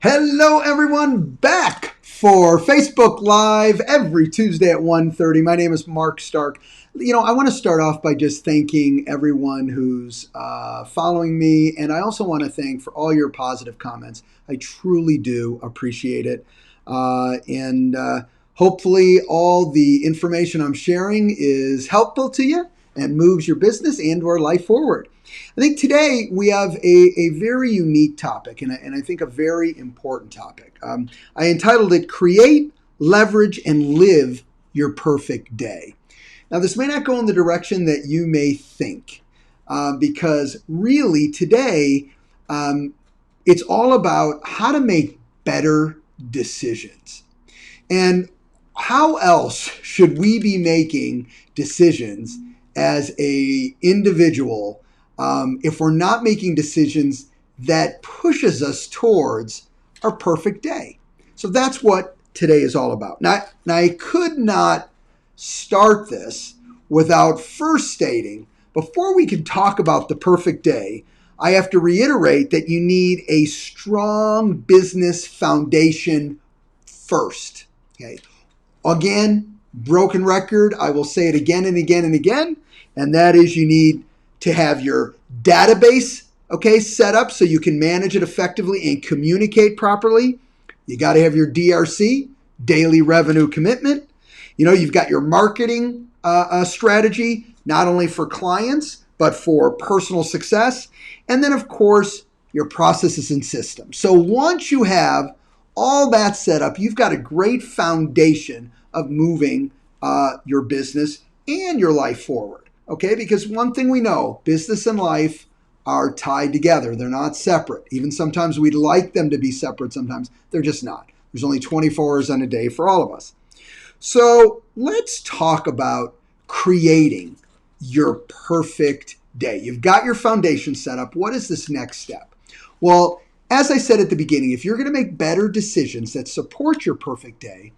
Hello, everyone, back for Facebook Live every Tuesday at 1:30. My name is Mark Stark. I want to start off by just thanking everyone who's following me, and I also want to thank for all your positive comments. I truly do appreciate it. And hopefully all the information I'm sharing is helpful to you and moves your business and or life forward. I think today we have a very unique topic and I think a very important topic. I entitled it Create, Leverage, and Live Your Perfect Day. Now, this may not go in the direction that you may think because really today it's all about how to make better decisions. And how else should we be making decisions as a individual if we're not making decisions that pushes us towards our perfect day? So that's what today is all about. Now I could not start this without first stating, before we can talk about the perfect day, I have to reiterate that you need a strong business foundation first. Okay. Again, broken record, I will say it again and again and again, and that is you need to have your database, set up so you can manage it effectively and communicate properly. You got to have your DRC, daily revenue commitment. You've got your marketing strategy, not only for clients, but for personal success. And then, of course, your processes and systems. So once you have all that set up, you've got a great foundation of moving your business and your life forward. Okay, because one thing we know, business and life are tied together. They're not separate. Even sometimes we'd like them to be separate. Sometimes they're just not. There's only 24 hours in a day for all of us. So let's talk about creating your perfect day. You've got your foundation set up. What is this next step? Well, as I said at the beginning, if you're going to make better decisions that support your perfect day,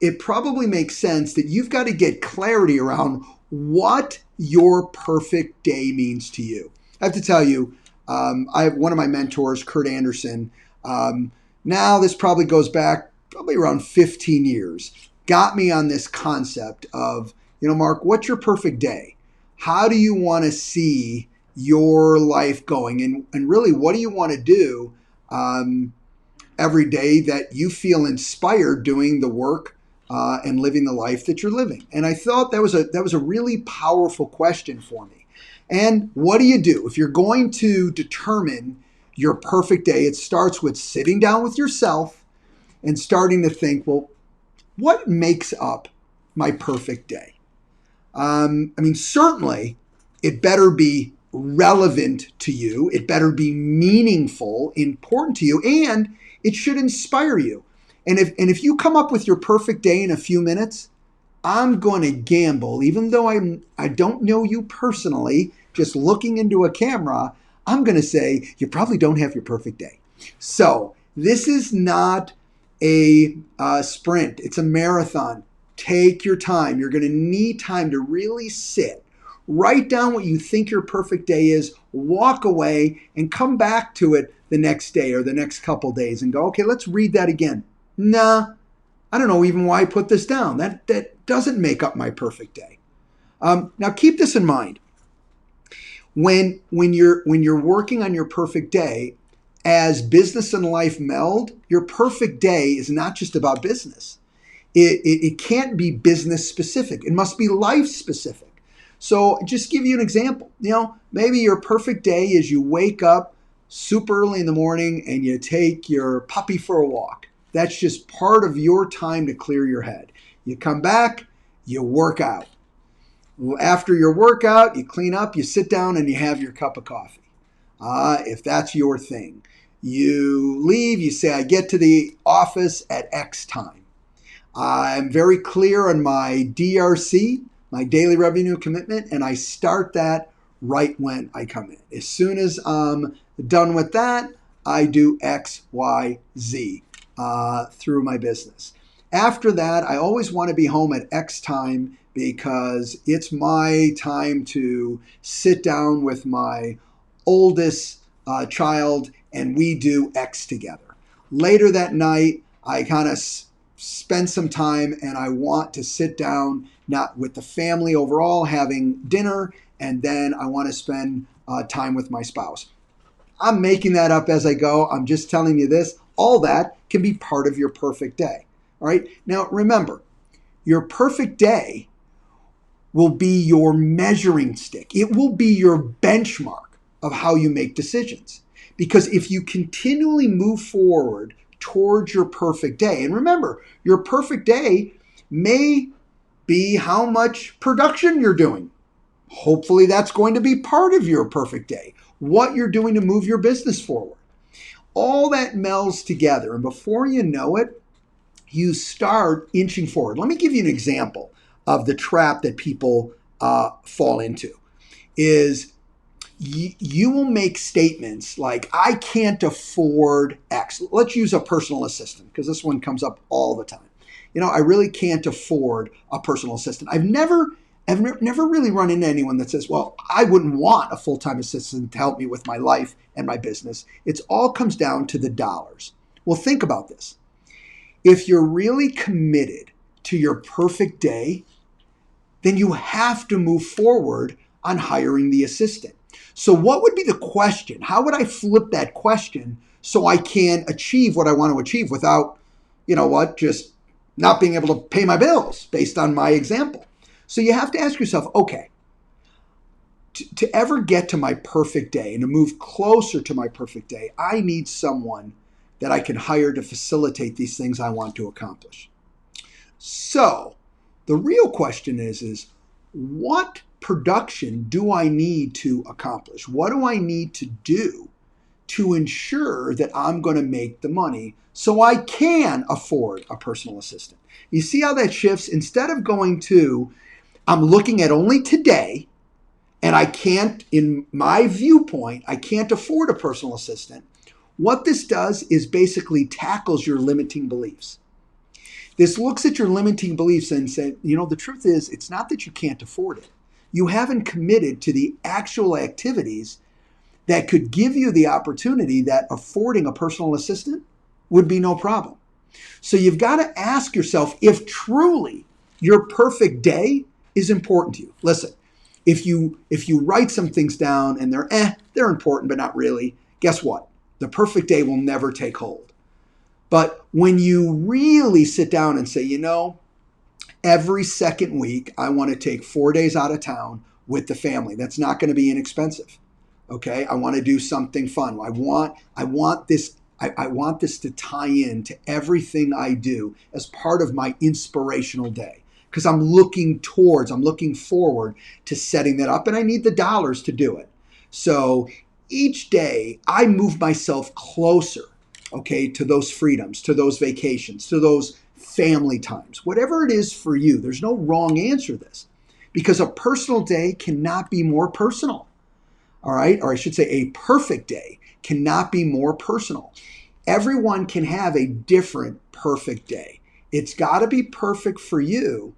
it probably makes sense that you've got to get clarity around what your perfect day means to you. I have to tell you, I have one of my mentors, Kurt Anderson. Now this probably goes back around 15 years, got me on this concept of, Mark, what's your perfect day? How do you want to see your life going? And really, what do you want to do every day that you feel inspired doing the work and living the life that you're living? And I thought that was a really powerful question for me. And what do you do? If you're going to determine your perfect day, it starts with sitting down with yourself and starting to think, well, what makes up my perfect day? Certainly it better be relevant to you. It better be meaningful, important to you, and it should inspire you. And if you come up with your perfect day in a few minutes, I'm going to gamble, even though I don't know you personally, just looking into a camera, I'm going to say you probably don't have your perfect day. So this is not a sprint. It's a marathon. Take your time. You're going to need time to really sit. Write down what you think your perfect day is, walk away, and come back to it the next day or the next couple days and go, okay, let's read that again. Nah, I don't know even why I put this down. That doesn't make up my perfect day. Now keep this in mind. When you're working on your perfect day, as business and life meld, your perfect day is not just about business. It can't be business specific. It must be life specific. So just give you an example. Maybe your perfect day is you wake up super early in the morning and you take your puppy for a walk. That's just part of your time to clear your head. You come back, you work out. After your workout, you clean up, you sit down, and you have your cup of coffee. If that's your thing. You leave, you say, I get to the office at X time. I'm very clear on my DRC, my daily revenue commitment, and I start that right when I come in. As soon as I'm done with that, I do X, Y, Z through my business. After that, I always want to be home at X time because it's my time to sit down with my oldest child and we do X together. later that night, I kind of spend some time and I want to sit down, not with the family overall, having dinner, and then I want to spend time with my spouse. I'm making that up as I go. I'm just telling you this. All that can be part of your perfect day. All right. Now, remember, your perfect day will be your measuring stick. It will be your benchmark of how you make decisions. Because if you continually move forward towards your perfect day, and remember, your perfect day may be how much production you're doing. Hopefully, that's going to be part of your perfect day. What you're doing to move your business forward. All that melds together, and before you know it, you start inching forward. Let me give you an example of the trap that people fall into. Is you will make statements like, I can't afford X. Let's use a personal assistant because this one comes up all the time. I really can't afford a personal assistant. I've never really run into anyone that says, well, I wouldn't want a full-time assistant to help me with my life and my business. It all comes down to the dollars. Well, think about this. If you're really committed to your perfect day, then you have to move forward on hiring the assistant. So what would be the question? How would I flip that question so I can achieve what I want to achieve without, just not being able to pay my bills based on my example? So you have to ask yourself, okay, to ever get to my perfect day and to move closer to my perfect day, I need someone that I can hire to facilitate these things I want to accomplish. So the real question is what production do I need to accomplish? What do I need to do to ensure that I'm going to make the money so I can afford a personal assistant? You see how that shifts? Instead of going to, I'm looking at only today, and I can't, in my viewpoint, I can't afford a personal assistant. What this does is basically tackles your limiting beliefs. This looks at your limiting beliefs and says, the truth is, it's not that you can't afford it. You haven't committed to the actual activities that could give you the opportunity that affording a personal assistant would be no problem. So you've got to ask yourself if truly your perfect day is important to you. Listen, if you write some things down and they're important, but not really, guess what? The perfect day will never take hold. But when you really sit down and say, every second week, I want to take 4 days out of town with the family. That's not going to be inexpensive. Okay. I want to do something fun. I want this to tie in to everything I do as part of my inspirational day. Because I'm looking forward to setting that up, and I need the dollars to do it. So each day I move myself closer, okay, to those freedoms, to those vacations, to those family times, whatever it is for you. There's no wrong answer to this, because a personal day cannot be more personal. All right, or I should say a perfect day cannot be more personal. Everyone can have a different perfect day. It's got to be perfect for you.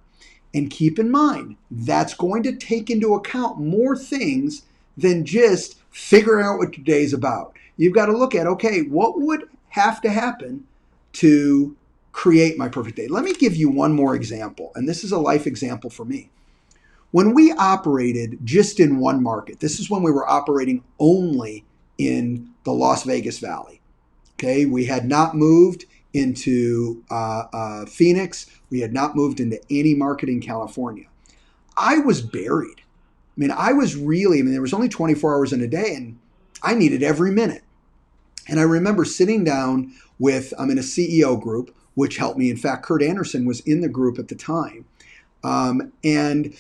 And keep in mind, that's going to take into account more things than just figuring out what your day is about. You've got to look at, okay, what would have to happen to create my perfect day? Let me give you one more example, and this is a life example for me. When we operated just in one market, this is when we were operating only in the Las Vegas Valley. Okay, we had not moved into Phoenix. We had not moved into any market in California. I was buried. There was only 24 hours in a day, and I needed every minute. And I remember sitting down I'm in a CEO group, which helped me. In fact, Kurt Anderson was in the group at the time. And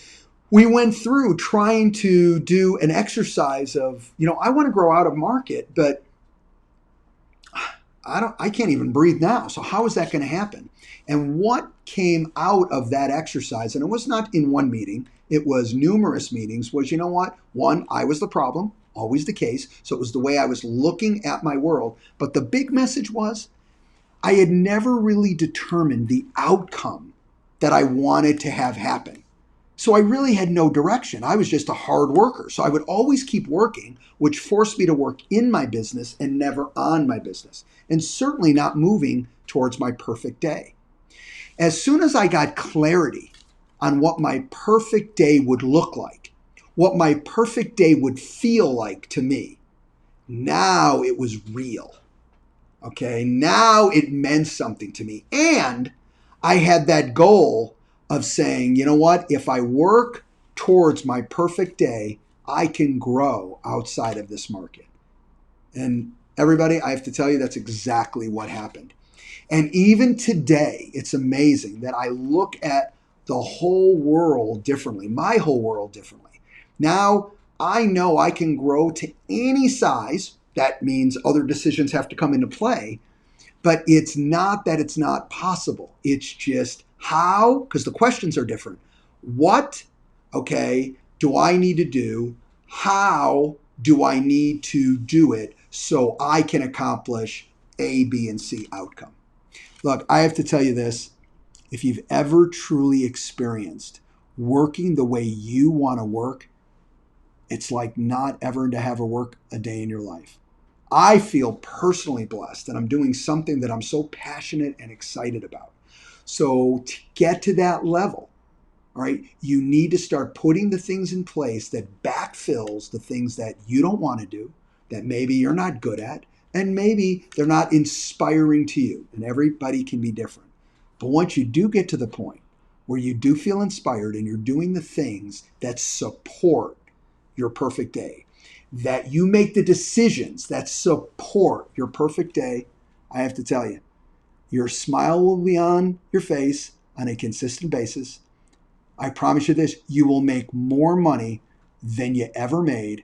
we went through trying to do an exercise of, I want to grow out of market, but I can't even breathe now. So how is that going to happen? And what came out of that exercise, and it was not in one meeting, it was numerous meetings, was, one, I was the problem, always the case. So it was the way I was looking at my world. But the big message was, I had never really determined the outcome that I wanted to have happen. So I really had no direction. I was just a hard worker. So I would always keep working, which forced me to work in my business and never on my business, and certainly not moving towards my perfect day. As soon as I got clarity on what my perfect day would look like, what my perfect day would feel like to me, now it was real. Okay, now it meant something to me. And I had that goal of saying, you know what, if I work towards my perfect day, I can grow outside of this market. And everybody, I have to tell you, that's exactly what happened. And even today, it's amazing that I look at the whole world differently, my whole world differently. Now I know I can grow to any size. That means other decisions have to come into play. But it's not that it's not possible. It's just how, because the questions are different. What, okay, do I need to do? How do I need to do it so I can accomplish A, B, and C outcome? Look, I have to tell you this. If you've ever truly experienced working the way you want to work, it's like not ever to have to work a day in your life. I feel personally blessed that I'm doing something that I'm so passionate and excited about. So to get to that level, all right, you need to start putting the things in place that backfills the things that you don't want to do, that maybe you're not good at, and maybe they're not inspiring to you. And everybody can be different. But once you do get to the point where you do feel inspired and you're doing the things that support your perfect day, that you make the decisions that support your perfect day, I have to tell you, your smile will be on your face on a consistent basis. I promise you this, you will make more money than you ever made,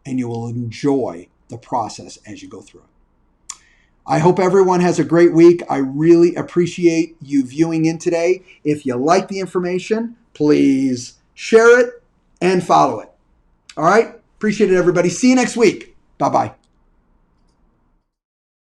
and you will enjoy the process as you go through it. I hope everyone has a great week. I really appreciate you viewing in today. If you like the information, please share it and follow it. All right? Appreciate it, everybody. See you next week. Bye-bye.